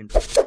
fucking.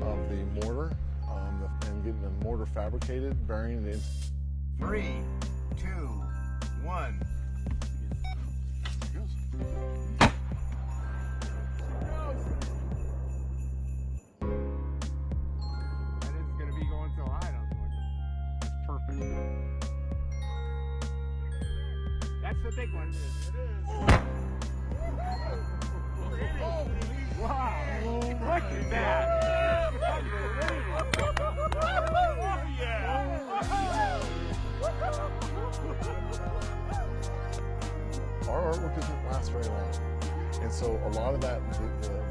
Of the mortar and getting the mortar fabricated, burying it in. 3, 2, 1. That is going to be going so high, don't think. That's perfect. That's the big one. It is. Wow! Look at that! Our artwork doesn't last very long, and so a lot of that,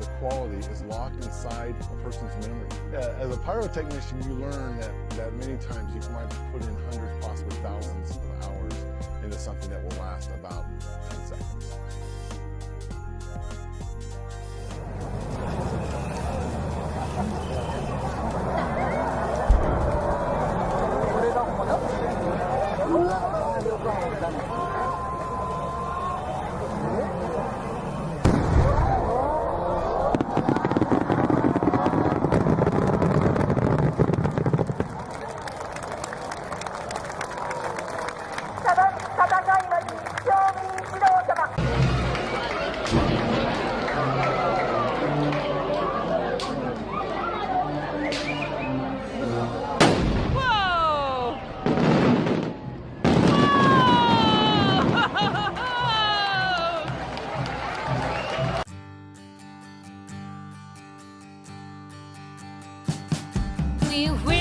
the quality is locked inside a person's memory. As a pyrotechnician, you learn that many times you might put in hundreds, possibly thousands of hours into something that will last about 10 seconds. We